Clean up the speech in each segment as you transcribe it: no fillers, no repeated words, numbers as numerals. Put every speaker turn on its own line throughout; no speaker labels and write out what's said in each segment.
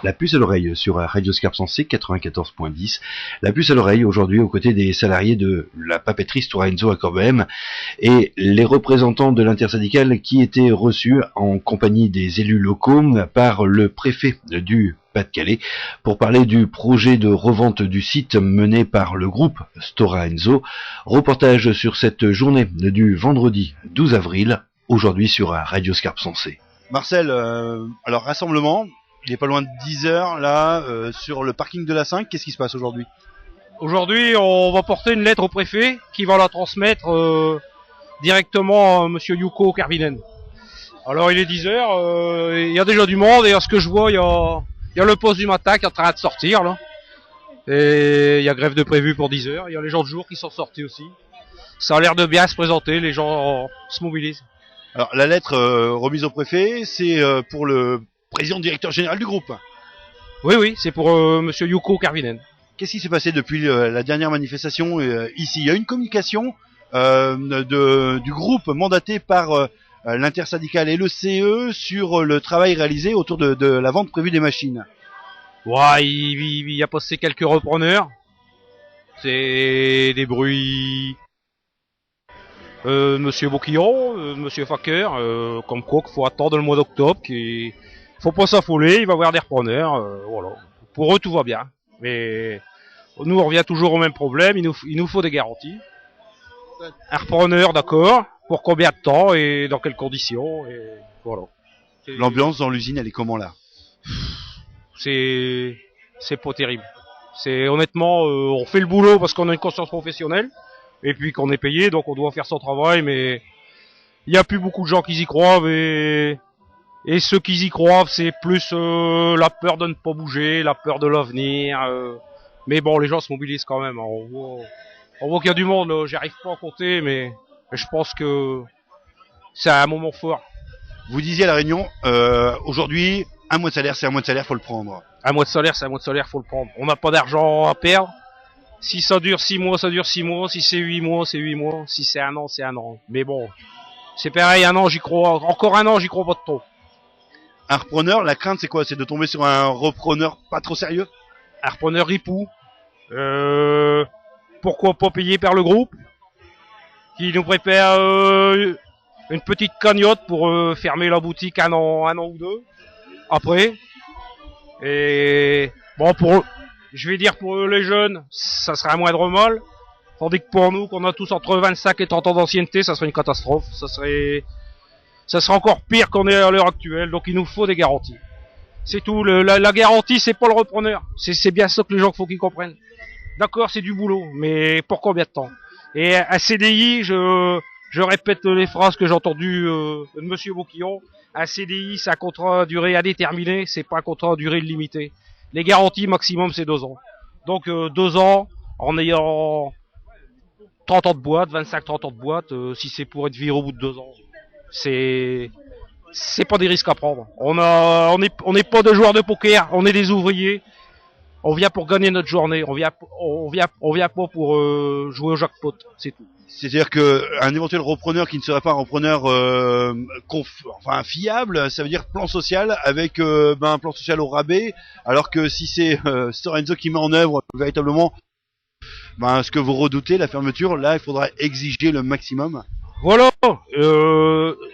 La puce à l'oreille sur Radio Scarpe Sensée 94.10. La puce à l'oreille aujourd'hui aux côtés des salariés de la papeterie Stora Enso à Corbehem et les représentants de l'intersyndicale qui étaient reçus en compagnie des élus locaux par le préfet du Pas-de-Calais pour parler du projet de revente du site mené par le groupe Stora Enso. Reportage sur cette journée du vendredi 12 avril, aujourd'hui sur Radio Scarpe Sensée.
Marcel, alors rassemblement, il est pas loin de 10h là, sur le parking de la 5, qu'est-ce qui se passe aujourd'hui ?
Aujourd'hui, on va porter une lettre au préfet qui va la transmettre directement à monsieur Yuko Karvinen. Alors il est 10h, il y a déjà du monde et à ce que je vois, il y a le poste du matin qui est en train de sortir là. Et il y a grève de prévu pour 10h, il y a les gens de jour qui sont sortis aussi. Ça a l'air de bien se présenter, les gens se mobilisent.
Alors la lettre remise au préfet, c'est pour le président directeur général du groupe.
Oui, c'est pour monsieur Yuko Karvinen.
Qu'est-ce qui s'est passé depuis la dernière manifestation ici ? Il y a une communication du groupe mandaté par l'intersyndicale et le CE sur le travail réalisé autour de la vente prévue des machines.
Ouais, il y a passé quelques repreneurs. C'est des bruits... monsieur Boquillon, monsieur Facker, comme quoi qu'il faut attendre le mois d'octobre, faut pas s'affoler, il va y avoir des repreneurs, voilà. Pour eux tout va bien, mais nous on revient toujours au même problème, il nous faut des garanties. Un repreneur, d'accord, pour combien de temps et dans quelles conditions, et voilà.
L'ambiance dans l'usine, elle est comment là ?
C'est pas terrible. C'est honnêtement, on fait le boulot parce qu'on a une conscience professionnelle. Et puis qu'on est payé, donc on doit faire son travail, mais il y a plus beaucoup de gens qui y croient, et ceux qui y croient, c'est plus la peur de ne pas bouger, la peur de l'avenir. Mais bon, les gens se mobilisent quand même. Hein. On voit qu'il y a du monde, là. J'arrive pas à compter, mais je pense que c'est un moment fort.
Vous disiez à la réunion, aujourd'hui, un mois de salaire, c'est un mois de salaire, faut le prendre.
Un mois de salaire, c'est un mois de salaire, faut le prendre. On n'a pas d'argent à perdre. Si ça dure 6 mois, ça dure 6 mois. Si c'est 8 mois, c'est 8 mois. Si c'est un an, c'est un an. Mais bon, c'est pareil, un an, j'y crois. Encore un an, j'y crois pas de trop.
Un repreneur, la crainte, c'est quoi ? C'est de tomber sur un repreneur pas trop sérieux ?
Un repreneur ripou. Pourquoi pas payé par le groupe qui nous prépare une petite cagnotte pour fermer la boutique un an ou deux après. Et bon, je vais dire pour les jeunes, ça serait un moindre mal. Tandis que pour nous, qu'on a tous entre 25 et 30 ans d'ancienneté, ça serait une catastrophe. Ça serait encore pire qu'on est à l'heure actuelle. Donc il nous faut des garanties. C'est tout. La garantie, c'est pas le repreneur. C'est bien ça que les gens faut qu'ils comprennent. D'accord, c'est du boulot, mais pour combien de temps ? Et à CDI, je répète les phrases que j'ai entendues de monsieur Boquillon. Un CDI, c'est un contrat à durée indéterminée, c'est pas un contrat à durée limitée. Les garanties maximum c'est 2 ans. Donc 2 ans en ayant 30 ans de boîte, 25-30 ans de boîte, si c'est pour être viré au bout de 2 ans, c'est pas des risques à prendre. On n'est pas des joueurs de poker, on est des ouvriers. On vient pour gagner notre journée, on vient pas pour jouer au jackpot, c'est tout.
C'est-à-dire que un éventuel repreneur qui ne serait pas un repreneur fiable, ça veut dire plan social avec un plan social au rabais, alors que si c'est Stora Enso qui met en œuvre véritablement ce que vous redoutez, la fermeture, là il faudra exiger le maximum.
Voilà,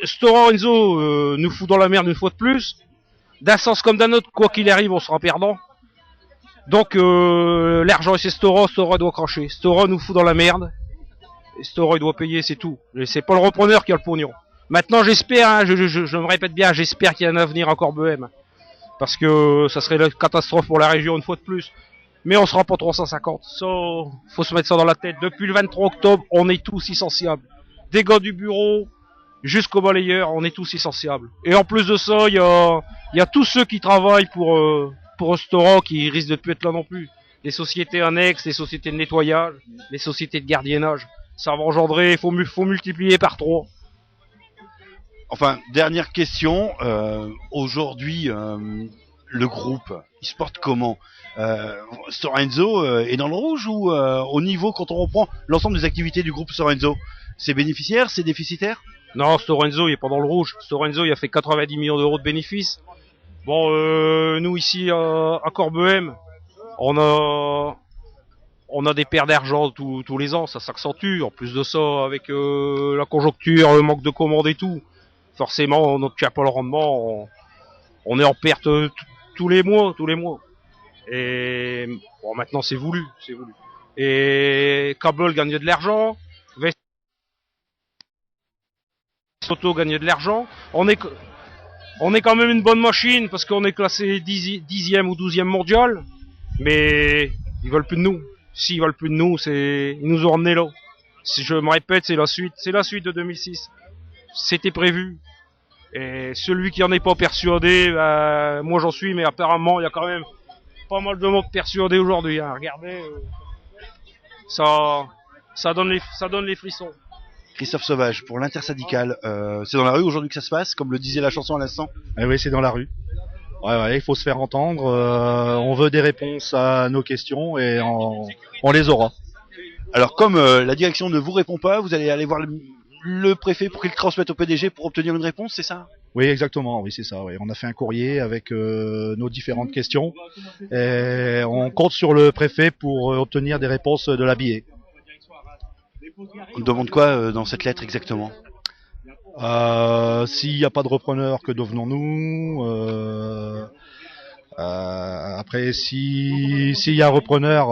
Stora Enso nous fout dans la merde une fois de plus. D'un sens comme d'un autre, quoi qu'il arrive, on sera perdant. Donc l'argent c'est Stora doit cracher. Stora nous fout dans la merde. Et Stora il doit payer, c'est tout. Et c'est pas le repreneur qui a le pognon. Maintenant j'espère, hein, je me répète bien, j'espère qu'il y a un avenir à Corbehem. Parce que ça serait la catastrophe pour la région une fois de plus. Mais on sera pas 350. Ça, faut se mettre ça dans la tête. Depuis le 23 octobre, on est tous licenciables. Des gars du bureau jusqu'aux balayeurs, on est tous licenciables. Et en plus de ça, il y a tous ceux qui travaillent pour Stora qui risquent de ne plus être là non plus. Les sociétés annexes, les sociétés de nettoyage, les sociétés de gardiennage. Ça va engendrer, faut multiplier par 3.
Enfin, dernière question. Aujourd'hui, le groupe, il se porte comment ? Stora Enso est dans le rouge ou au niveau, quand on reprend l'ensemble des activités du groupe Stora Enso, c'est bénéficiaire, c'est déficitaire ?
Non, Stora Enso, il est pas dans le rouge. Stora Enso, il a fait 90 millions d'euros de bénéfices. Bon, nous ici à Corbehem, on a des pertes d'argent tous les ans, ça s'accentue. En plus de ça, avec la conjoncture, le manque de commandes et tout, forcément, notre cap le rendement, on est en perte tous les mois. Et bon, maintenant c'est voulu. Et Cable gagne de l'argent, Soto gagne de l'argent. On est quand même une bonne machine parce qu'on est classé 10e ou 12e mondial, mais ils veulent plus de nous. S'ils veulent plus de nous, ils nous ont emmenés là. Si je me répète, c'est la suite de 2006. C'était prévu. Et celui qui en est pas persuadé, moi j'en suis, mais apparemment il y a quand même pas mal de monde persuadé aujourd'hui. Hein. Regardez, ça donne les frissons.
Christophe Sauvage, pour l'intersyndicale, c'est dans la rue aujourd'hui que ça se passe, comme le disait la chanson à l'instant?
Eh oui, c'est dans la rue. Ouais, il faut se faire entendre. On veut des réponses à nos questions et on les aura.
Alors, comme la direction ne vous répond pas, vous allez aller voir le préfet pour qu'il transmette au PDG pour obtenir une réponse, c'est ça?
Oui, exactement. Oui, c'est ça. Oui. On a fait un courrier avec nos différentes questions et on compte sur le préfet pour obtenir des réponses de la BIE.
On demande quoi dans cette lettre exactement?
S'il n'y a pas de repreneur, que devenons-nous? Après, s'il y a un repreneur,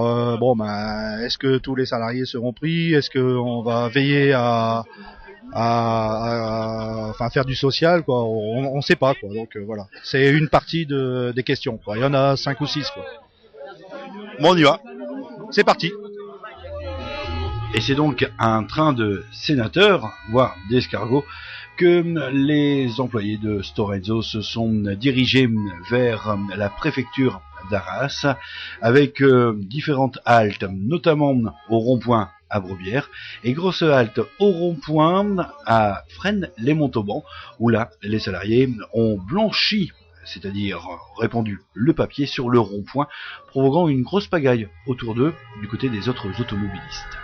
est-ce que tous les salariés seront pris? Est-ce qu'on va veiller à faire du social, quoi? On sait pas, quoi. Donc voilà, c'est une partie des questions, quoi. Il y en a 5 ou 6, quoi.
Bon, on y va.
C'est parti.
Et c'est donc un train de sénateurs, voire d'escargots, que les employés de Storenzo se sont dirigés vers la préfecture d'Arras, avec différentes haltes, notamment au rond-point à Brobière, et grosse halte au rond-point à Fresnes-les-Montauban, où là, les salariés ont blanchi, c'est-à-dire répandu le papier sur le rond-point, provoquant une grosse pagaille autour d'eux, du côté des autres automobilistes.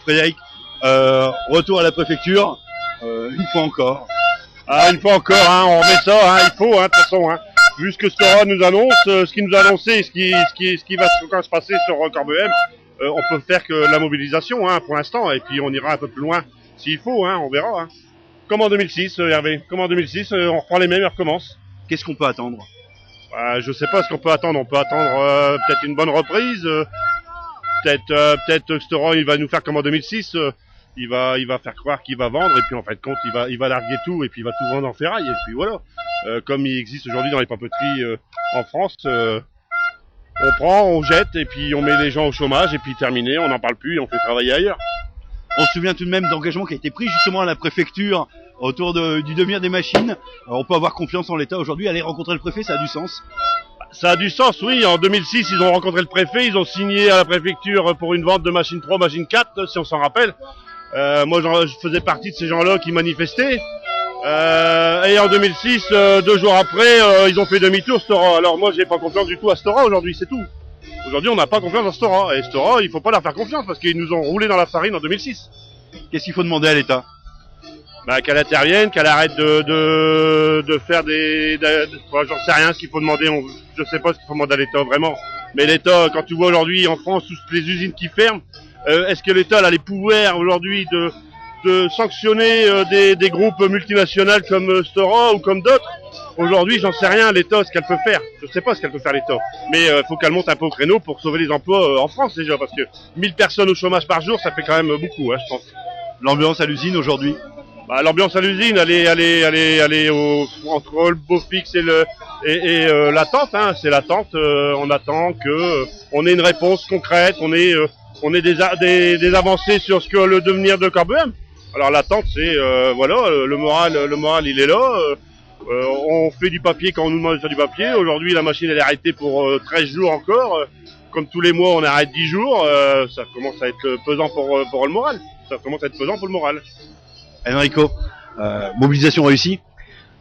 Frédéric, retour à la préfecture, une fois encore.
Ah, une fois encore, hein, on remet ça, hein, il faut, de toute façon, hein. Vu ce que Stora nous annonce, ce qu'il nous a annoncé, ce qui va se passer sur Corbehem, on peut faire que la mobilisation, hein, pour l'instant, et puis on ira un peu plus loin s'il faut, hein, on verra. Hein. Comme en 2006, Hervé, comme en 2006, on reprend les mêmes et on recommence.
Qu'est-ce qu'on peut attendre?
Je sais pas ce qu'on peut attendre. On peut attendre peut-être une bonne reprise. Peut-être Stora il va nous faire comme en 2006. Il va faire croire qu'il va vendre et puis en fait compte il va larguer tout et puis il va tout vendre en ferraille et puis voilà. Comme il existe aujourd'hui dans les papeteries en France, on prend, on jette et puis on met les gens au chômage et puis terminé, on n'en parle plus et on fait travailler ailleurs.
On se souvient tout de même d'engagement qui a été pris justement à la préfecture autour du devenir des machines. Alors, on peut avoir confiance en l'État aujourd'hui. Aller rencontrer le préfet, ça a du sens.
Ça a du sens, oui. En 2006, ils ont rencontré le préfet, ils ont signé à la préfecture pour une vente de machine 3, machine 4, si on s'en rappelle. Moi, je faisais partie de ces gens-là qui manifestaient. Et en 2006, 2 jours après, ils ont fait demi-tour Stora. Alors moi, j'ai pas confiance du tout à Stora aujourd'hui, c'est tout. Aujourd'hui, on n'a pas confiance en Stora. Et Stora, il faut pas leur faire confiance parce qu'ils nous ont roulé dans la farine en 2006.
Qu'est-ce qu'il faut demander à l'État?
Qu'elle intervienne, qu'elle arrête de faire j'en sais rien ce qu'il faut demander. Je sais pas ce qu'il faut demander à l'État vraiment. Mais l'État, quand tu vois aujourd'hui en France toutes les usines qui ferment, est-ce que l'État a les pouvoirs aujourd'hui de sanctionner des groupes multinationaux comme Stora ou comme d'autres? Aujourd'hui, j'en sais rien, l'État, ce qu'elle peut faire. Je sais pas ce qu'elle peut faire, l'État. Mais faut qu'elle monte un peu au créneau pour sauver les emplois en France déjà, parce que 1000 personnes au chômage par jour, ça fait quand même beaucoup, je pense.
L'ambiance à l'usine aujourd'hui?
L'ambiance à l'usine, elle est entre le beau fixe et l'attente, hein. C'est l'attente. On attend que on ait une réponse concrète, on ait des avancées sur ce que le devenir de Corbehem. Alors l'attente, c'est le moral, il est là. On fait du papier quand on nous demande de faire du papier. Aujourd'hui, la machine elle est arrêtée pour 13 jours encore. Comme tous les mois, on arrête 10 jours. Ça commence à être pesant pour le moral. Ça commence à être pesant pour le moral.
Enrico, mobilisation réussie?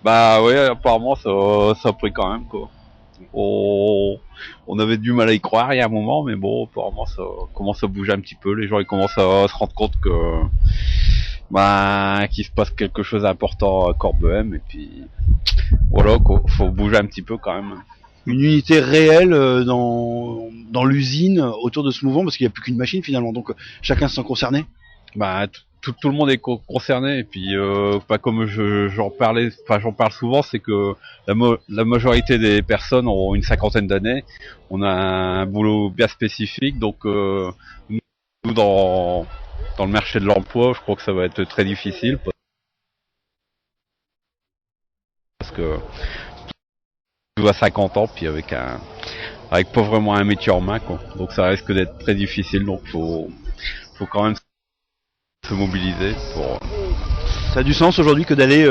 Bah ouais, apparemment ça a pris quand même quoi. On avait du mal à y croire il y a un moment, mais bon, apparemment ça commence à bouger un petit peu. Les gens ils commencent à se rendre compte que qu'il se passe quelque chose d'important à Corbehem, et puis voilà, faut bouger un petit peu quand même.
Une unité réelle dans l'usine autour de ce mouvement, parce qu'il n'y a plus qu'une machine finalement, donc chacun se sent concerné.
Tout le monde est concerné, et puis comme j'en parle souvent, c'est que la majorité des personnes ont une cinquantaine d'années. On a un boulot bien spécifique, donc nous dans le marché de l'emploi, je crois que ça va être très difficile, parce que tout à 50 ans, puis avec pas vraiment un métier en main, quoi. Donc ça risque d'être très difficile, donc faut quand même se mobiliser pour...
Ça a du sens aujourd'hui que d'aller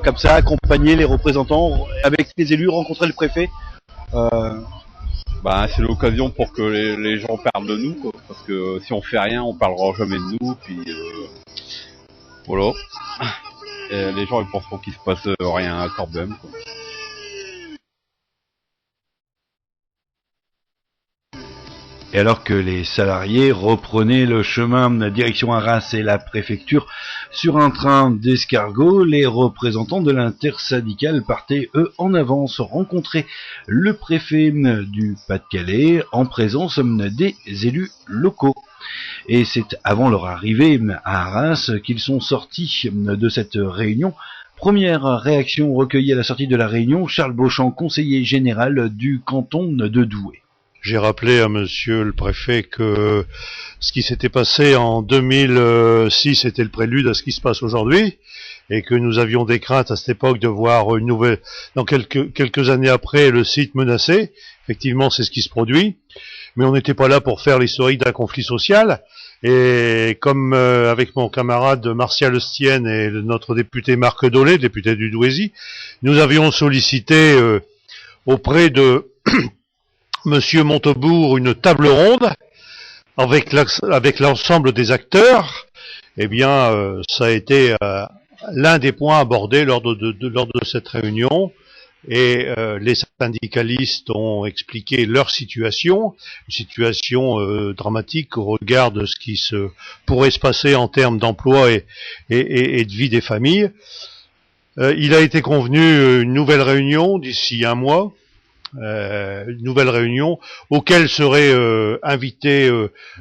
comme ça accompagner les représentants avec les élus, rencontrer le préfet.
C'est l'occasion pour que les gens parlent de nous, quoi, parce que si on fait rien, on parlera jamais de nous, puis voilà. Et les gens ils penseront qu'il se passe rien à Corbehem, quoi.
Et alors que les salariés reprenaient le chemin direction Arras et la préfecture sur un train d'escargot, les représentants de l'intersyndicale partaient eux en avance rencontrer le préfet du Pas-de-Calais en présence des élus locaux. Et c'est avant leur arrivée à Arras qu'ils sont sortis de cette réunion. Première réaction recueillie à la sortie de la réunion, Charles Beauchamp, conseiller général du canton de Douai.
J'ai rappelé à monsieur le préfet que ce qui s'était passé en 2006 était le prélude à ce qui se passe aujourd'hui, et que nous avions des craintes à cette époque de voir une nouvelle, dans quelques années après, le site menacé. Effectivement, c'est ce qui se produit, mais on n'était pas là pour faire l'historique d'un conflit social. Et comme avec mon camarade Martial Estienne et notre député Marc Dolé, député du Douaisis, nous avions sollicité auprès de Monsieur Montebourg une table ronde avec l'ensemble des acteurs. Eh bien, ça a été l'un des points abordés lors de cette réunion, et les syndicalistes ont expliqué leur situation, une situation dramatique au regard de ce qui pourrait se passer en termes d'emploi et de vie des familles. Il a été convenu une nouvelle réunion d'ici un mois. Une nouvelle réunion auquel serait invité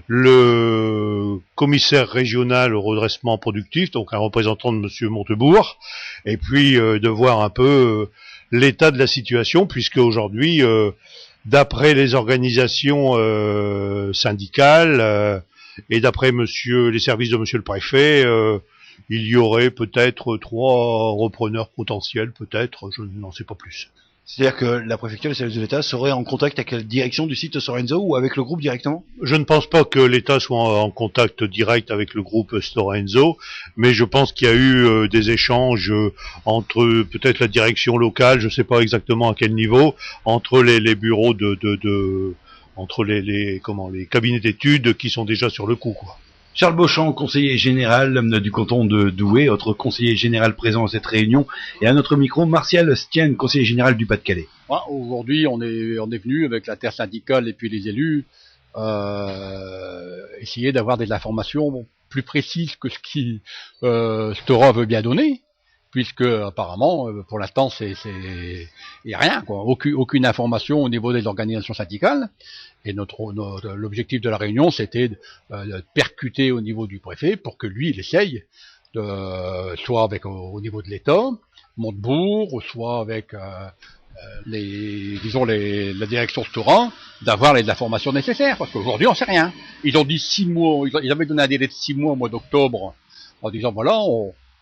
le commissaire régional au redressement productif, donc un représentant de monsieur Montebourg, et puis de voir un peu l'état de la situation, puisque aujourd'hui, d'après les organisations syndicales et d'après les services de monsieur le préfet, il y aurait peut-être 3 repreneurs potentiels, peut-être, je n'en sais pas plus.
C'est-à-dire que la préfecture et les services de l'État seraient en contact avec la direction du site Stora Enso ou avec le groupe directement ?
Je ne pense pas que l'État soit en contact direct avec le groupe Stora Enso, mais je pense qu'il y a eu des échanges entre peut-être la direction locale, je ne sais pas exactement à quel niveau, entre les bureaux entre les cabinets d'études qui sont déjà sur le coup, quoi.
Charles Beauchamp, conseiller général du canton de Douai, autre conseiller général présent à cette réunion, et à notre micro, Martial Stienne, conseiller général du Pas-de-Calais.
Aujourd'hui, on est venu avec l'intersyndicale et puis les élus essayer d'avoir des informations plus précises que ce qui Stora veut bien donner, puisque apparemment, pour l'instant, c'est rien, quoi. Aucune information au niveau des organisations syndicales. Et l'objectif de la réunion, c'était de percuter au niveau du préfet pour que lui, il essaye, soit au niveau de l'État, Montebourg, soit avec la direction Stora, d'avoir les informations nécessaires, parce qu'aujourd'hui, on sait rien. Ils ont dit 6 mois, ils avaient donné un délai de 6 mois au mois d'octobre, en disant, voilà,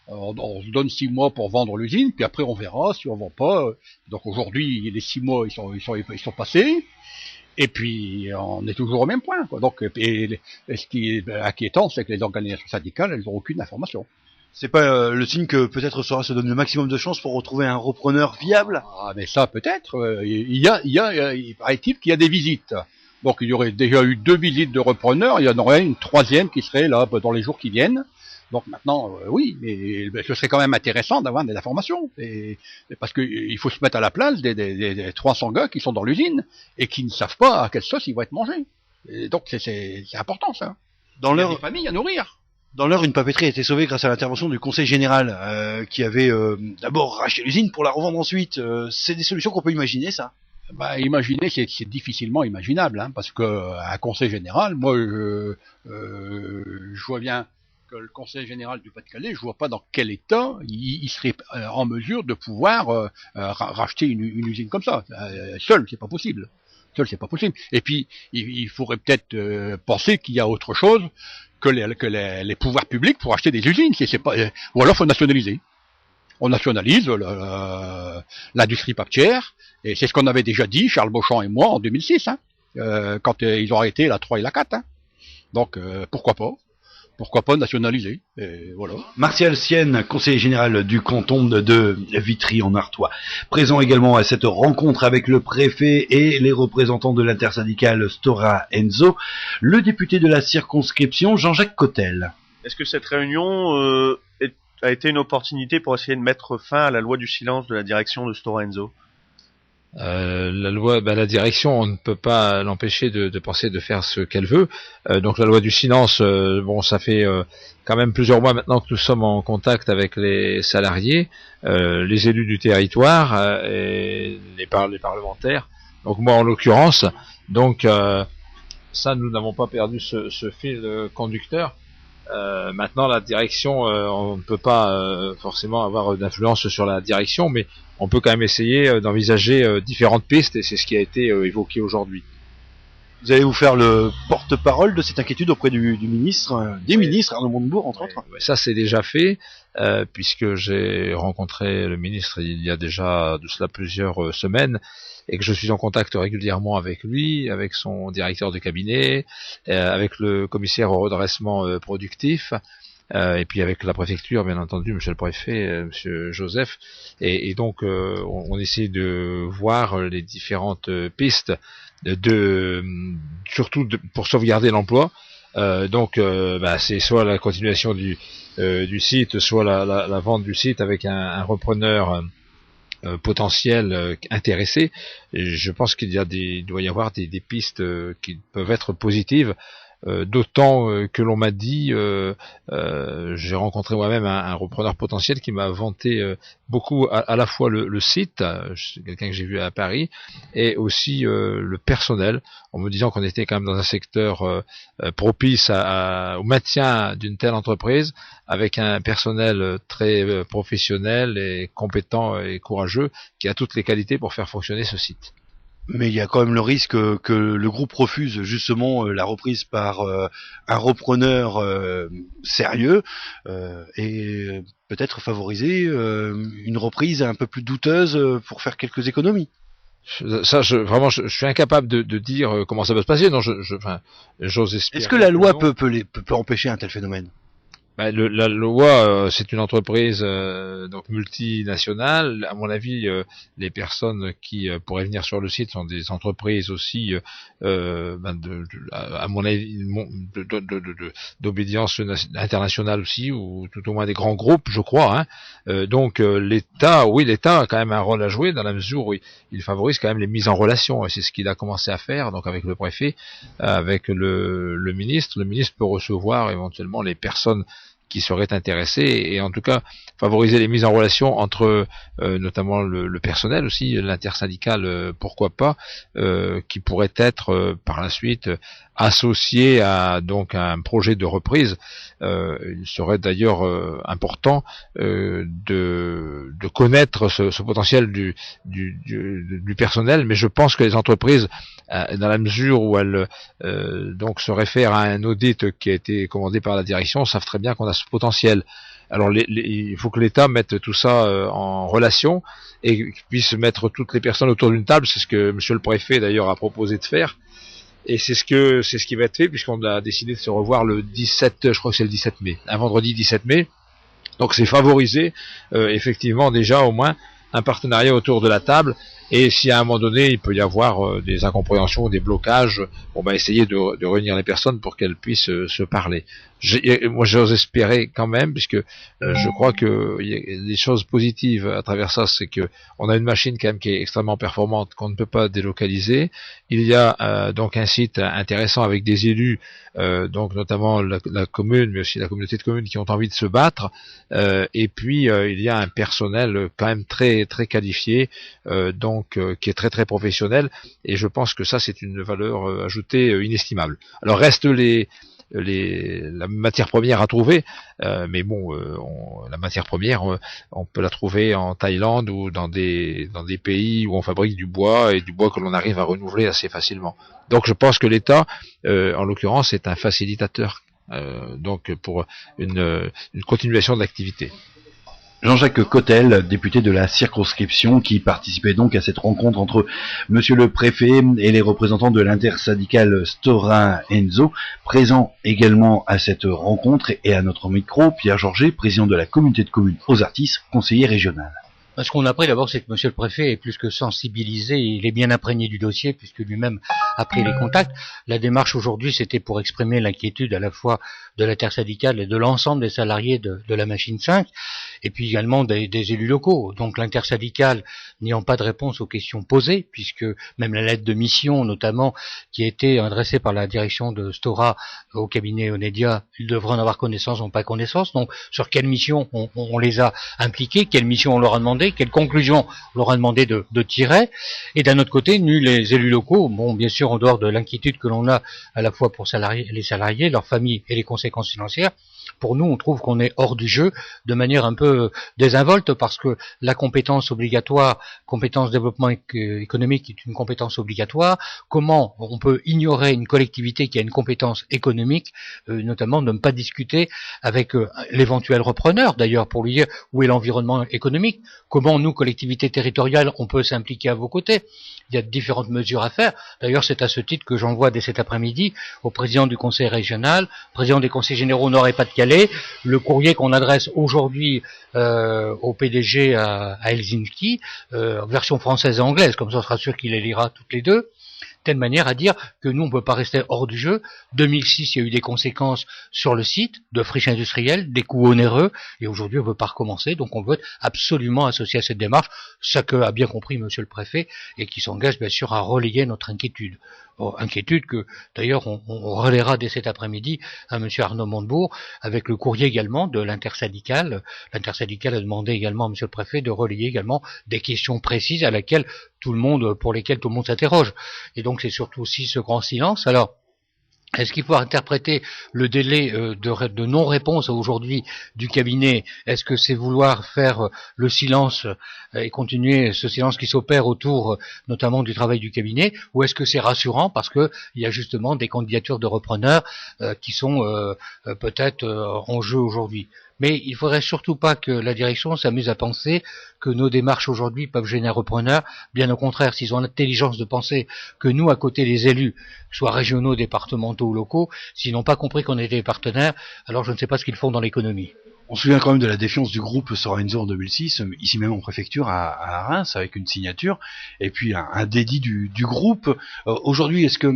on se donne 6 mois pour vendre l'usine, puis après on verra si on vend pas. Donc aujourd'hui, les 6 mois, ils sont passés. Et puis, on est toujours au même point, quoi. Donc, ce qui est inquiétant, c'est que les organisations syndicales, elles n'ont aucune information.
C'est pas le signe que peut-être Stora se donne le maximum de chances pour retrouver un repreneur viable ?
Ah, mais ça, peut-être. Il paraît-il qu'il y a des visites. Donc, il y aurait déjà eu 2 visites de repreneurs. Il y en aurait une 3e qui serait là dans les jours qui viennent. Donc maintenant, oui, mais ce serait quand même intéressant d'avoir des informations. Parce qu'il faut se mettre à la place des 300 gars qui sont dans l'usine et qui ne savent pas à quelle sauce ils vont être mangés. Et donc c'est important ça.
Dans
Il y a
leur
des familles à nourrir.
Dans l'heure, une papeterie a été sauvée grâce à l'intervention du conseil général, qui avait d'abord racheté l'usine pour la revendre ensuite. C'est des solutions qu'on peut imaginer, ça.
Bah, imaginez, c'est difficilement imaginable, hein, parce que un conseil général, moi, je vois bien que le conseil général du Pas-de-Calais, je vois pas dans quel état il serait en mesure de pouvoir racheter une usine comme ça. Seul, c'est pas possible. Seul, c'est pas possible. Et puis, il faudrait peut-être penser qu'il y a autre chose que les pouvoirs publics pour acheter des usines. C'est pas, ou alors, faut nationaliser. On nationalise l'industrie papetière, et c'est ce qu'on avait déjà dit, Charles Beauchamp et moi, en 2006, hein, quand ils ont arrêté la 3 et la 4. Hein. Donc, pourquoi pas? Pourquoi pas nationaliser? Et voilà.
Martial Sienne, conseiller général du canton de Vitry en Artois. Présent également à cette rencontre avec le préfet et les représentants de l'intersyndicale Stora Enso, le député de la circonscription Jean-Jacques Cotel.
Est-ce que cette réunion a été une opportunité pour essayer de mettre fin à la loi du silence de la direction de Stora Enso?
La loi, la direction, on ne peut pas l'empêcher de penser de faire ce qu'elle veut. Donc la loi du silence, ça fait quand même plusieurs mois maintenant que nous sommes en contact avec les salariés, les élus du territoire et les parlementaires. Donc moi en l'occurrence, donc ça nous n'avons pas perdu ce fil conducteur. Maintenant la direction, on ne peut pas forcément avoir d'influence sur la direction, mais on peut quand même essayer d'envisager différentes pistes, et c'est ce qui a été évoqué aujourd'hui.
Vous allez vous faire le porte-parole de cette inquiétude auprès du ministre, des ministres, Arnaud Montebourg entre autres.
Ça c'est déjà fait, puisque j'ai rencontré le ministre il y a déjà de cela plusieurs semaines, et que je suis en contact régulièrement avec lui, avec son directeur de cabinet, avec le commissaire au redressement productif, et puis avec la préfecture, bien entendu, monsieur le préfet, monsieur Joseph, et donc on essaie de voir les différentes pistes, surtout pour sauvegarder l'emploi. C'est soit la continuation du site, soit la vente du site avec un repreneur potentiel intéressé. Et je pense qu'il doit y avoir des pistes qui peuvent être positives. D'autant que l'on m'a dit, j'ai rencontré moi-même un repreneur potentiel qui m'a vanté beaucoup à la fois le site, c'est quelqu'un que j'ai vu à Paris, et aussi le personnel, en me disant qu'on était quand même dans un secteur propice au maintien d'une telle entreprise, avec un personnel très professionnel et compétent et courageux, qui a toutes les qualités pour faire fonctionner ce site.
Mais il y a quand même le risque que le groupe refuse justement la reprise par un repreneur sérieux et peut-être favoriser une reprise un peu plus douteuse pour faire quelques économies.
Ça, je suis incapable de dire comment ça va se passer. Non, j'ose espérer.
Est-ce que la loi peut empêcher un tel phénomène?
La loi, c'est une entreprise donc multinationale. À mon avis, les personnes qui pourraient venir sur le site sont des entreprises aussi, à mon avis, d'obédience internationale aussi, ou tout au moins des grands groupes, je crois. Donc l'État a quand même un rôle à jouer dans la mesure où il favorise quand même les mises en relation, et c'est ce qu'il a commencé à faire. Donc avec le préfet, avec le ministre. Le ministre peut recevoir éventuellement les personnes qui seraient intéressés, et en tout cas favoriser les mises en relation entre notamment le personnel aussi, l'intersyndicale, pourquoi pas, qui pourrait être par la suite associé à donc un projet de reprise. Il serait d'ailleurs important de connaître ce potentiel du personnel, mais je pense que les entreprises, dans la mesure où elles donc se réfèrent à un audit qui a été commandé par la direction, savent très bien qu'on a ce potentiel. Alors il faut que l'État mette tout ça en relation et puisse mettre toutes les personnes autour d'une table. C'est ce que monsieur le préfet d'ailleurs a proposé de faire. Et c'est ce qui va être fait, puisqu'on a décidé de se revoir le 17, je crois que c'est le 17 mai, un vendredi 17 mai. Donc c'est favoriser effectivement déjà au moins un partenariat autour de la table Et si à un moment donné il peut y avoir des incompréhensions, des blocages, on va essayer de réunir les personnes pour qu'elles puissent se parler. Moi j'ose espérer quand même, puisque je crois que y a des choses positives à travers ça, c'est que on a une machine quand même qui est extrêmement performante, qu'on ne peut pas délocaliser. Il y a donc un site intéressant avec des élus, donc notamment la commune, mais aussi la communauté de communes qui ont envie de se battre. Et puis il y a un personnel quand même très très qualifié, qui est très très professionnel. Et je pense que ça c'est une valeur ajoutée inestimable. Alors reste la matière première à trouver, mais bon, la matière première, on peut la trouver en Thaïlande ou dans des pays où on fabrique du bois, et du bois que l'on arrive à renouveler assez facilement. Donc je pense que l'État, en l'occurrence, est un facilitateur, donc pour une continuation de l'activité.
Jean-Jacques Cotel, député de la circonscription, qui participait donc à cette rencontre entre monsieur le préfet et les représentants de l'intersyndicale Stora Enso, présent également à cette rencontre, et à notre micro, Pierre Georget, président de la communauté de communes Ozartis, conseiller régional.
Ce qu'on a appris d'abord, c'est que monsieur le préfet est plus que sensibilisé, il est bien imprégné du dossier puisque lui-même a pris les contacts. La démarche aujourd'hui, c'était pour exprimer l'inquiétude à la fois de l'intersyndicale et de l'ensemble des salariés de la machine 5, et puis également des élus locaux. Donc l'intersyndicale n'ayant pas de réponse aux questions posées, puisque même la lettre de mission, notamment, qui a été adressée par la direction de Stora au cabinet Onedia, ils devraient en avoir connaissance, n'ont pas connaissance. Donc sur quelle mission on les a impliqués, quelle mission on leur a demandé, quelles conclusions on leur a demandé de tirer. Et d'un autre côté, nous, les élus locaux, bon, bien sûr, en dehors de l'inquiétude que l'on a à la fois pour les salariés, leurs familles et les conséquences financières, pour nous, on trouve qu'on est hors du jeu de manière un peu désinvolte, parce que la compétence obligatoire, compétence développement économique est une compétence obligatoire. Comment on peut ignorer une collectivité qui a une compétence économique, notamment de ne pas discuter avec l'éventuel repreneur, d'ailleurs, pour lui dire où est l'environnement économique, comment nous, collectivités territoriales, on peut s'impliquer à vos côtés. Il y a différentes mesures à faire. D'ailleurs, c'est à ce titre que j'envoie dès cet après-midi au président du conseil régional, président des conseils généraux Nord et Pas-de-Calais, le courrier qu'on adresse aujourd'hui au PDG à Helsinki, version française et anglaise, comme ça on sera sûr qu'il les lira toutes les deux, de telle manière à dire que nous, on ne peut pas rester hors du jeu. 2006, il y a eu des conséquences sur le site, de friches industrielles, des coûts onéreux, et aujourd'hui, on ne veut pas recommencer, donc on veut être absolument associé à cette démarche, ce que a bien compris monsieur le préfet, et qui s'engage bien sûr à relayer notre inquiétude. Inquiétude que, d'ailleurs, on relaiera dès cet après-midi à monsieur Arnaud Montebourg, avec le courrier également de l'intersyndicale. L'intersyndicale a demandé également à monsieur le préfet de relayer également des questions précises pour lesquelles tout le monde s'interroge. Et donc, c'est surtout aussi ce grand silence. Alors, est-ce qu'il faut interpréter le délai de non-réponse aujourd'hui du cabinet? Est-ce que c'est vouloir faire le silence et continuer ce silence qui s'opère autour notamment du travail du cabinet? Ou est-ce que c'est rassurant parce que il y a justement des candidatures de repreneurs qui sont peut-être en jeu aujourd'hui? Mais il faudrait surtout pas que la direction s'amuse à penser que nos démarches aujourd'hui peuvent gêner un repreneur. Bien au contraire, s'ils ont l'intelligence de penser que nous, à côté des élus, soit régionaux, départementaux ou locaux, s'ils n'ont pas compris qu'on était des partenaires, alors je ne sais pas ce qu'ils font dans l'économie.
On se souvient quand même de la défiance du groupe Stora Enso en 2006, ici même en préfecture à Reims, avec une signature, et puis un dédit du groupe. Aujourd'hui, est-ce que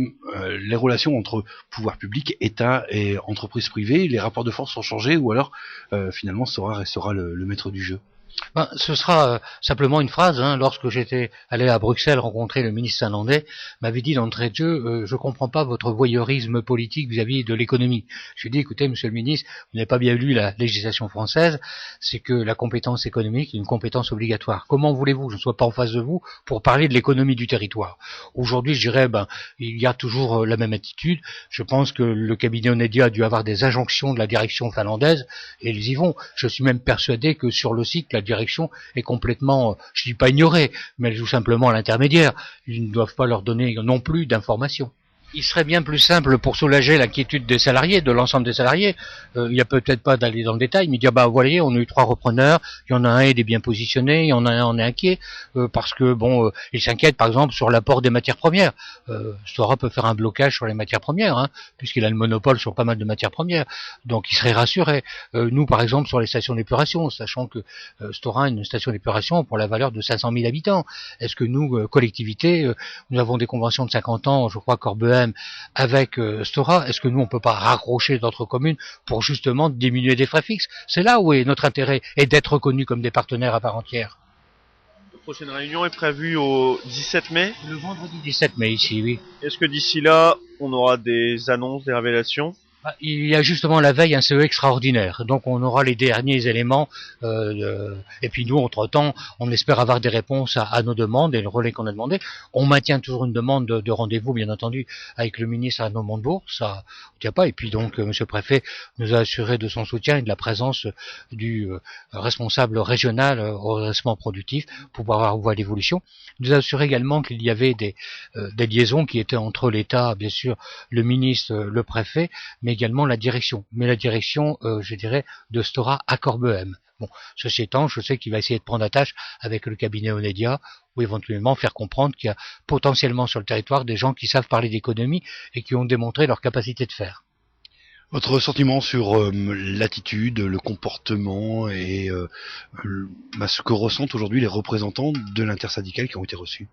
les relations entre pouvoir public, État et entreprises privées, les rapports de force sont changés, ou alors finalement Stora restera le maître du jeu?
Ce sera simplement une phrase. Lorsque j'étais allé à Bruxelles rencontrer le ministre finlandais, m'avait dit d'entrée de jeu, je comprends pas votre voyeurisme politique vis-à-vis de l'économie. Je lui ai dit, écoutez, monsieur le ministre, vous n'avez pas bien lu la législation française, c'est que la compétence économique est une compétence obligatoire. Comment voulez-vous que je ne sois pas en face de vous pour parler de l'économie du territoire? Aujourd'hui, je dirais, il y a toujours la même attitude. Je pense que le cabinet Onedia a dû avoir des injonctions de la direction finlandaise, et ils y vont. Je suis même persuadé que sur le site, la direction est complètement, je dis pas ignorée, mais elle joue simplement à l'intermédiaire. Ils ne doivent pas leur donner non plus d'informations. Il serait bien plus simple pour soulager l'inquiétude des salariés, de l'ensemble des salariés. Il n'y a peut-être pas d'aller dans le détail, mais dire bah vous voyez, on a eu 3 repreneurs, il y en a un il est bien positionné, il y en a un on est inquiet parce que bon, il s'inquiète par exemple sur l'apport des matières premières. Stora peut faire un blocage sur les matières premières, hein, puisqu'il a le monopole sur pas mal de matières premières, donc il serait rassuré. Nous par exemple sur les stations d'épuration, sachant que Stora a une station d'épuration pour la valeur de 500 000 habitants. Est-ce que nous collectivités, nous avons des conventions de 50 ans, je crois Corbehem avec Stora, est-ce que nous on peut pas raccrocher d'autres communes pour justement diminuer des frais fixes? C'est là où est notre intérêt, et d'être reconnus comme des partenaires à part entière.
La prochaine réunion est prévue au 17 mai.
Le vendredi 17 mai ici, oui.
Est-ce que d'ici là, on aura des annonces, des révélations?
Il y a justement la veille un CE extraordinaire, donc on aura les derniers éléments, et puis nous, entre-temps, on espère avoir des réponses à nos demandes et le relais qu'on a demandé. On maintient toujours une demande de rendez-vous, bien entendu, avec le ministre Arnaud Montebourg, ça ne tient pas, et puis donc Monsieur le Préfet nous a assuré de son soutien et de la présence du responsable régional au redressement productif pour pouvoir voir l'évolution. Il nous a assuré également qu'il y avait des liaisons qui étaient entre l'État, bien sûr, le ministre, le préfet, mais également la direction. Mais la direction, je dirais, de Stora à Corbehem. Bon, ceci étant, je sais qu'il va essayer de prendre attache avec le cabinet Onedia, ou éventuellement faire comprendre qu'il y a potentiellement sur le territoire des gens qui savent parler d'économie et qui ont démontré leur capacité de faire.
Votre sentiment sur l'attitude, le comportement et ce que ressentent aujourd'hui les représentants de l'intersyndicale qui ont été reçus?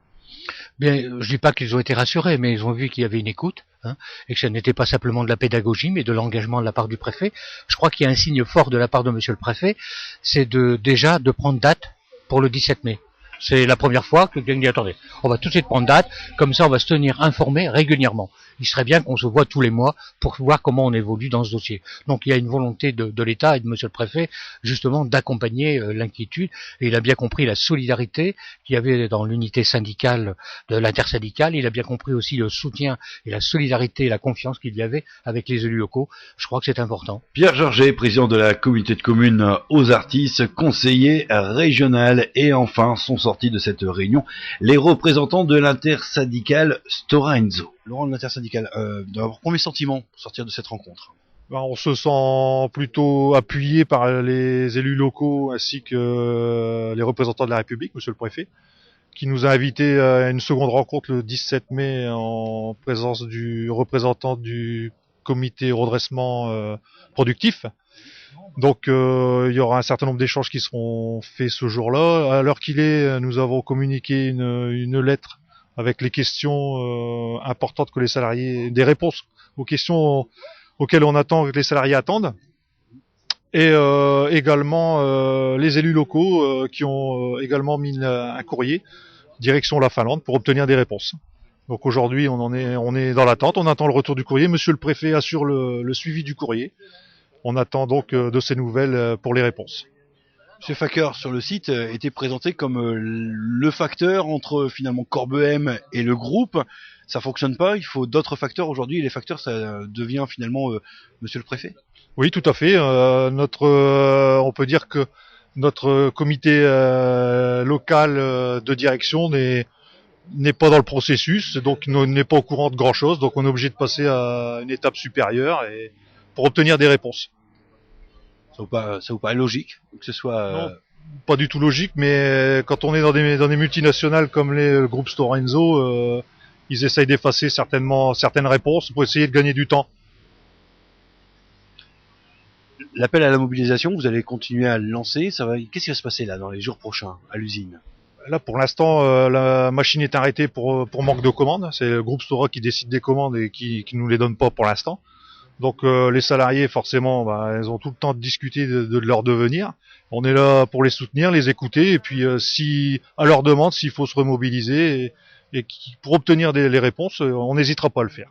Bien, je dis pas qu'ils ont été rassurés, mais ils ont vu qu'il y avait une écoute, hein, et que ce n'était pas simplement de la pédagogie, mais de l'engagement de la part du préfet. Je crois qu'il y a un signe fort de la part de Monsieur le Préfet, c'est déjà de prendre date pour le 17 mai. C'est la première fois que quelqu'un dit attendez, on va tout de suite prendre date, comme ça on va se tenir informé régulièrement. Il serait bien qu'on se voit tous les mois pour voir comment on évolue dans ce dossier. Donc il y a une volonté de l'État et de Monsieur le Préfet justement d'accompagner l'inquiétude, et il a bien compris la solidarité qu'il y avait dans l'unité syndicale de l'intersyndicale. Il a bien compris aussi le soutien et la solidarité et la confiance qu'il y avait avec les élus locaux. Je crois que c'est important.
Pierre Georget, président de la communauté de communes aux Artistes, conseiller régional, et enfin sont sortis de cette réunion les représentants de l'intersyndicale Stora Enso. Laurent de l'intersyndicale, d'abord, premier sentiment pour sortir de cette rencontre?
On se sent plutôt appuyé par les élus locaux ainsi que les représentants de la République, Monsieur le Préfet, qui nous a invités à une seconde rencontre le 17 mai en présence du représentant du comité redressement productif. Donc il y aura un certain nombre d'échanges qui seront faits ce jour-là. À l'heure qu'il est, nous avons communiqué une lettre avec les questions importantes que les salariés, des réponses aux questions auxquelles on attend, que les salariés attendent, et également les élus locaux qui ont également mis un courrier direction la Finlande pour obtenir des réponses. Donc aujourd'hui on est dans l'attente, on attend le retour du courrier. Monsieur le Préfet assure le suivi du courrier. On attend donc de ces nouvelles pour les réponses.
Monsieur Facker, sur le site, était présenté comme le facteur entre finalement Corbehem et le groupe. Ça fonctionne pas, il faut d'autres facteurs aujourd'hui, et les facteurs, ça devient finalement Monsieur le Préfet.
Oui, tout à fait. On peut dire que notre comité local de direction n'est pas dans le processus, donc n'est pas au courant de grand-chose, donc on est obligé de passer à une étape supérieure pour obtenir des réponses.
Ça vous paraît logique que ce soit
Non, pas du tout logique, mais quand on est dans des multinationales comme le groupe Stora Enso, ils essayent d'effacer certaines réponses pour essayer de gagner du temps.
L'appel à la mobilisation, vous allez continuer à le lancer. Qu'est-ce qui va se passer là dans les jours prochains à l'usine?
Là, pour l'instant, la machine est arrêtée pour manque de commandes. C'est le groupe Stora qui décide des commandes et qui nous les donne pas pour l'instant. Donc les salariés, forcément, ils ont tout le temps de discuter de leur devenir. On est là pour les soutenir, les écouter, et puis si à leur demande, s'il faut se remobiliser et pour obtenir les réponses, on n'hésitera pas à le faire.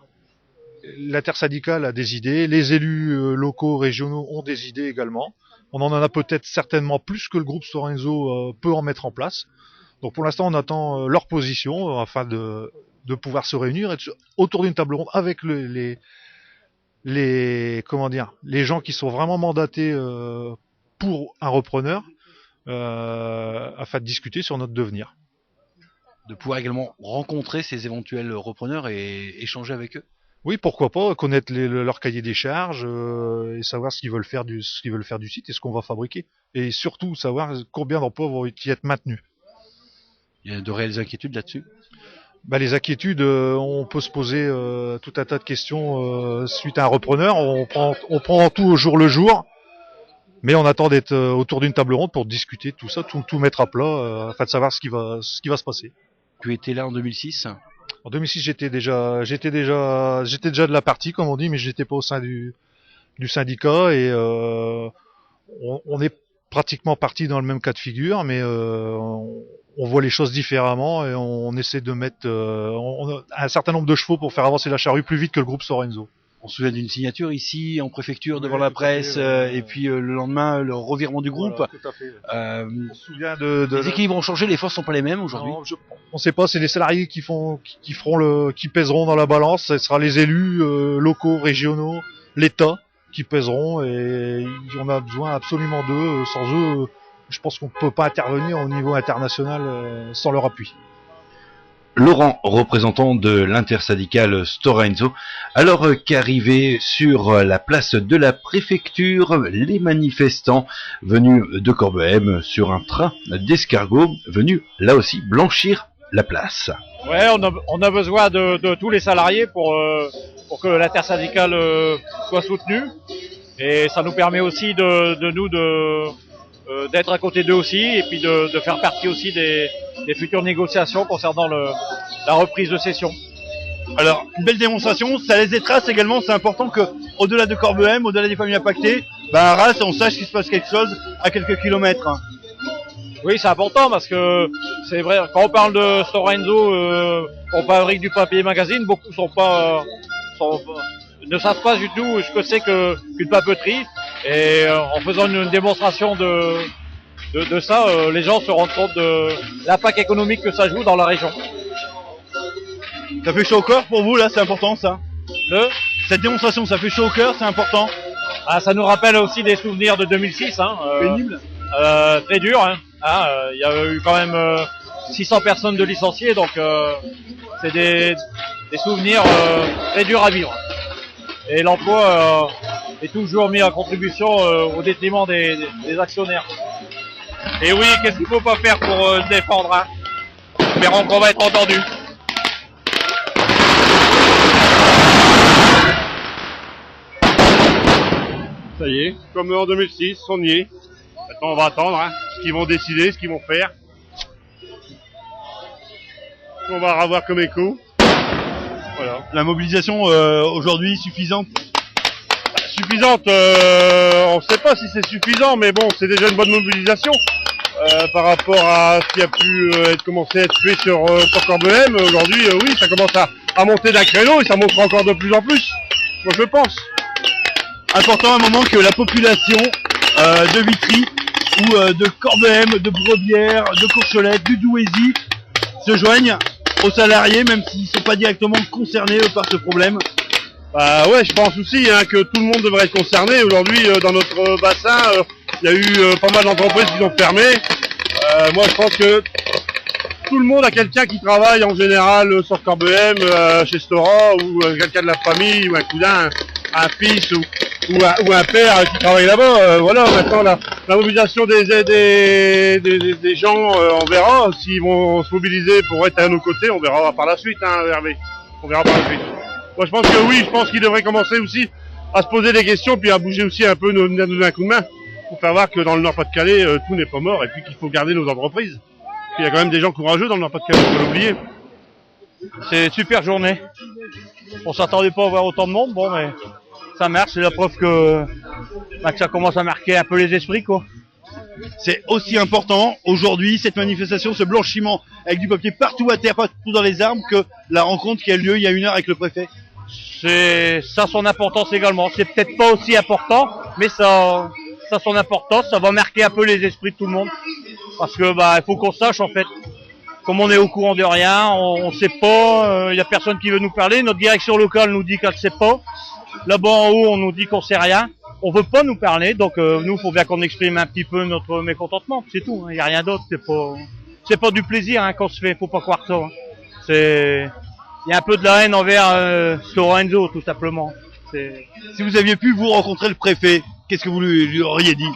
L'intersyndicale a des idées, les élus locaux, régionaux ont des idées également. On en a peut-être certainement plus que le groupe Stora Enso peut en mettre en place. Donc pour l'instant, on attend leur position afin de pouvoir se réunir et autour d'une table ronde avec les gens qui sont vraiment mandatés pour un repreneur afin de discuter sur notre devenir.
De pouvoir également rencontrer ces éventuels repreneurs et échanger avec eux.
Oui, pourquoi pas connaître leur cahier des charges et savoir ce qu'ils veulent faire du site et ce qu'on va fabriquer. Et surtout savoir combien d'emplois vont y être maintenus.
Il y a de réelles inquiétudes là-dessus.
Bah, les inquiétudes, on peut se poser tout un tas de questions suite à un repreneur. On prend tout au jour le jour, mais on attend d'être autour d'une table ronde pour discuter de tout ça, tout mettre à plat, afin de savoir ce qui va se passer.
Tu étais là en 2006 ?
En 2006, j'étais déjà de la partie, comme on dit, mais j'étais pas au sein du syndicat et on est pratiquement partis dans le même cas de figure, mais on voit les choses différemment et on essaie de mettre on a un certain nombre de chevaux pour faire avancer la charrue plus vite que le groupe Stora Enso.
On se souvient d'une signature ici en préfecture devant la presse et puis le lendemain le revirement du groupe.
Voilà, tout à fait.
On
se souvient
les équilibres ont changé, les forces sont pas les mêmes aujourd'hui.
On sait pas, c'est les salariés qui pèseront dans la balance. Ce sera les élus locaux, régionaux, l'État qui pèseront et on a besoin absolument d'eux. Sans eux, je pense qu'on peut pas intervenir au niveau international sans leur appui.
Laurent, représentant de l'intersyndicale Stora Enso, alors qu'arrivaient sur la place de la préfecture les manifestants venus de Corbehem sur un train d'escargot venu là aussi blanchir la place.
Ouais, on a besoin de tous les salariés pour que l'intersyndicale soit soutenue et ça nous permet aussi d'être à côté d'eux aussi et puis de faire partie aussi des futures négociations concernant la reprise de session.
Alors, une belle démonstration, ça laisse des traces également, c'est important que, au-delà de Corbehem, au-delà des familles impactées, à Arras, on sache qu'il se passe quelque chose à quelques kilomètres.
Oui, c'est important parce que c'est vrai, quand on parle de Stora Enso, on fabrique du papier magazine, beaucoup ne savent pas du tout ce que c'est qu'une papeterie et en faisant une démonstration de ça, les gens se rendent compte de l'impact économique que ça joue dans la région.
Ça fait chaud au cœur pour vous là, c'est important ça. Cette démonstration, ça fait chaud au cœur, c'est important.
Ah, ça nous rappelle aussi des souvenirs de 2006.
Pénible.
Très dur. Il y a eu quand même 600 personnes de licenciés, donc c'est des souvenirs très durs à vivre. Et l'emploi est toujours mis en contribution au détriment des actionnaires.
Et oui, qu'est-ce qu'il faut pas faire pour se défendre, hein. Espérons qu'on va être entendu.
Ça y est, comme en 2006, on y est. Maintenant on va attendre ce qu'ils vont décider, ce qu'ils vont faire. On va avoir comme écho. Voilà.
La mobilisation aujourd'hui suffisante.
Suffisante, on ne sait pas si c'est suffisant, mais bon, c'est déjà une bonne mobilisation par rapport à ce qui a pu commencer à être fait sur Corbehem. Aujourd'hui, oui, ça commence à monter d'un créneau et ça montera encore de plus en plus. Moi, je pense.
Important à un moment que la population de Vitry ou de Corbehem, de Brebière, de Courcelette, du Douaisis se joignent aux salariés, même s'ils ne sont pas directement concernés par ce problème.
Bah ouais, je pense aussi que tout le monde devrait être concerné. Aujourd'hui, dans notre bassin, il y a eu pas mal d'entreprises qui ont fermé. Moi, je pense que tout le monde a quelqu'un qui travaille en général sur Corbehem, chez Stora, ou quelqu'un de la famille, ou un cousin, un fils, ou un père qui travaille là-bas. Voilà, maintenant la mobilisation des gens, on verra s'ils vont se mobiliser pour être à nos côtés. On verra par la suite, Hervé. On verra par la suite. Moi, je pense que oui, je pense qu'il devrait commencer aussi à se poser des questions, puis à bouger aussi un peu, nous donner un coup de main, pour faire voir que dans le Nord-Pas-de-Calais, tout n'est pas mort, et puis qu'il faut garder nos entreprises. Puis il y a quand même des gens courageux dans le Nord-Pas-de-Calais, il faut l'oublier.
C'est une super journée. On s'attendait pas à voir autant de monde, bon, mais ça marche, c'est la preuve que ça commence à marquer un peu les esprits, quoi.
C'est aussi important aujourd'hui, cette manifestation, ce blanchiment avec du papier partout à terre, partout dans les arbres, que la rencontre qui a lieu il y a 1 heure avec le préfet.
C'est ça son importance également. C'est peut-être pas aussi important, mais ça son importance, ça va marquer un peu les esprits de tout le monde. Parce que il faut qu'on sache en fait. Comme on est au courant de rien, on sait pas, y a personne qui veut nous parler. Notre direction locale nous dit qu'elle ne sait pas. Là-bas en haut, on nous dit qu'on sait rien. On veut pas nous parler, donc nous, faut bien qu'on exprime un petit peu notre mécontentement. C'est tout. Y a rien d'autre. C'est pas du plaisir qu'on se fait. Faut pas croire ça. C'est il y a un peu de la haine envers Stora Enso, tout simplement.
Si vous aviez pu vous rencontrer le préfet, qu'est-ce que vous lui auriez dit?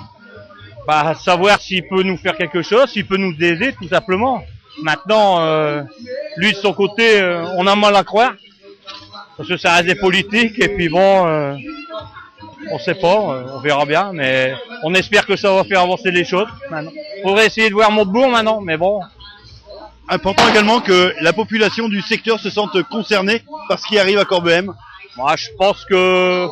Bah, savoir s'il peut nous faire quelque chose, s'il peut nous aider, tout simplement. Maintenant, lui de son côté, on a mal à croire, parce que ça reste des politiques, et puis bon, on sait pas, on verra bien, mais on espère que ça va faire avancer les choses. Maintenant, faudrait essayer de voir Montebourg maintenant, mais bon.
Important également que la population du secteur se sente concernée par ce qui arrive à Corbehem.
Moi, je pense que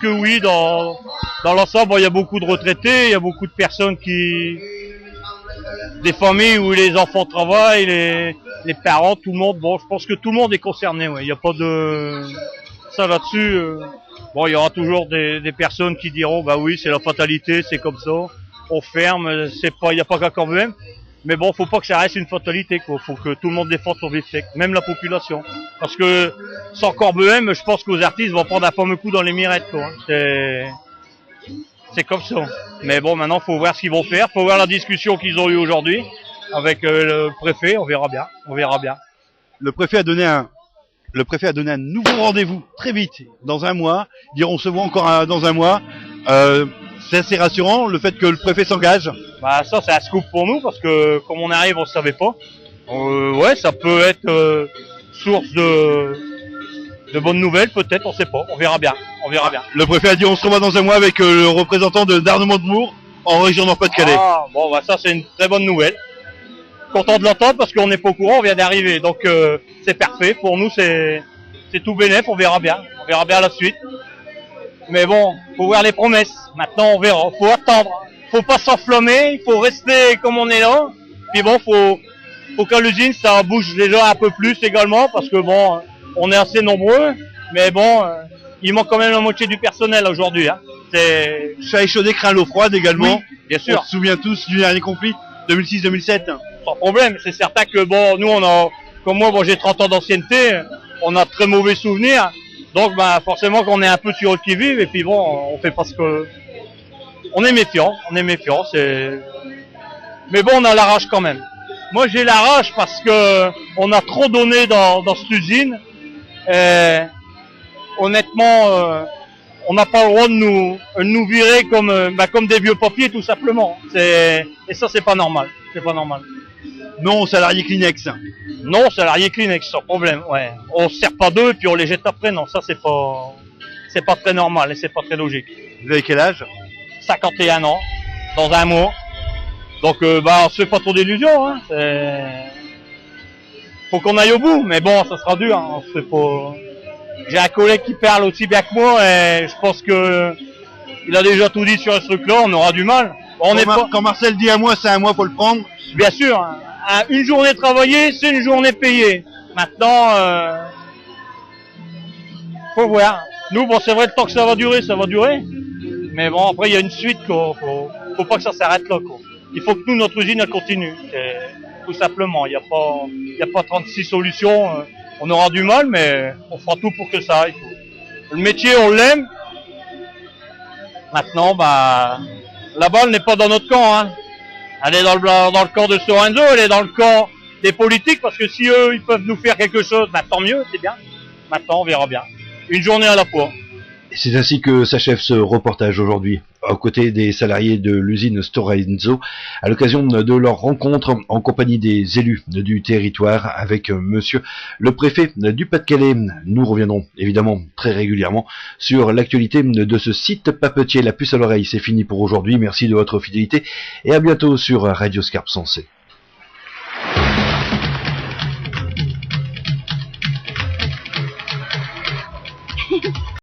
oui, dans l'ensemble, il y a beaucoup de retraités, il y a beaucoup de personnes des familles où les enfants travaillent, les parents, tout le monde. Bon, je pense que tout le monde est concerné. Ouais. Il n'y a pas de ça là-dessus. Bon, il y aura toujours des personnes qui diront, bah oui, c'est la fatalité, c'est comme ça. On ferme, il n'y a pas qu'à Corbehem. Mais bon, faut pas que ça reste une fatalité, quoi. Faut que tout le monde défende son beefsteak, même la population. Parce que sans Corbehem, je pense qu'aux artistes vont prendre un fameux coup dans les mirettes, quoi. C'est comme ça. Mais bon, maintenant, faut voir ce qu'ils vont faire. Faut voir la discussion qu'ils ont eue aujourd'hui avec le préfet. On verra bien. On verra bien.
Le préfet a donné un nouveau rendez-vous très vite, dans un mois. Ils diront on se voit encore dans un mois. C'est assez rassurant le fait que le préfet s'engage.
Bah ça c'est un scoop pour nous parce que comme on arrive on savait pas. Ouais, ça peut être source de bonnes nouvelles peut-être, on sait pas. On verra bien. On verra bien.
Le préfet a dit on se revoit dans un mois avec le représentant d'Arnaud Montebourg en région Nord-Pas-de-Calais.
Ah bon bah ça c'est une très bonne nouvelle. Content de l'entendre parce qu'on n'est pas au courant, on vient d'arriver. Donc c'est parfait. Pour nous c'est tout bénef, on verra bien. On verra bien la suite. Mais bon, faut voir les promesses. Maintenant, on verra. Faut attendre. Faut pas s'enflammer. Il faut rester comme on est là. Puis bon, faut qu'à l'usine, ça bouge déjà un peu plus également, parce que bon, on est assez nombreux. Mais bon, il manque quand même la moitié du personnel aujourd'hui. Hein. C'est
ça échaudé craint l'eau froide également.
Oui, bien sûr.
On se souvient tous du dernier conflit, 2006-2007.
Sans problème. C'est certain que bon, nous, comme moi, bon, j'ai 30 ans d'ancienneté. On a de très mauvais souvenirs. Donc bah forcément qu'on est un peu sur le qui-vive et puis bon on fait parce que on est méfiant, mais bon on a la rage quand même. Moi j'ai la rage parce que on a trop donné dans cette usine et honnêtement on n'a pas le droit de nous virer comme des vieux papiers tout simplement. Et ça c'est pas normal,
Non, salarié Kleenex.
Non, salarié Kleenex, sans problème, ouais. On se sert pas d'eux et puis on les jette après, non, ça c'est pas très normal et c'est pas très logique.
Vous avez quel âge?
51 ans, dans un mois. Donc bah on se fait pas trop d'illusions, hein. Faut qu'on aille au bout, mais bon, ça sera dur, hein. On se fait pas. J'ai un collègue qui parle aussi bien que moi et je pense que il a déjà tout dit sur ce truc-là, on aura du mal.
Quand Marcel dit un mois, c'est un mois, faut le prendre.
Bien sûr, hein. Une journée travaillée, c'est une journée payée. Maintenant, faut voir. Nous, bon, c'est vrai, le temps que ça va durer. Mais bon, après, il y a une suite, quoi. Faut pas que ça s'arrête là, quoi. Il faut que nous, notre usine, elle continue. Tout simplement. Il y a pas 36 solutions. On aura du mal, mais on fera tout pour que ça aille. Le métier, on l'aime. Maintenant, bah, la balle n'est pas dans notre camp, hein. Elle est dans le camp de Stora Enso, elle est dans le camp des politiques, parce que si eux, ils peuvent nous faire quelque chose, bah, tant mieux, c'est bien. Maintenant, on verra bien. Une journée à la fois.
C'est ainsi que s'achève ce reportage aujourd'hui, aux côtés des salariés de l'usine Stora Enso, à l'occasion de leur rencontre en compagnie des élus du territoire avec monsieur le préfet du Pas-de-Calais. Nous reviendrons évidemment très régulièrement sur l'actualité de ce site papetier. La puce à l'oreille, c'est fini pour aujourd'hui. Merci de votre fidélité et à bientôt sur Radio Scarpe Sensée.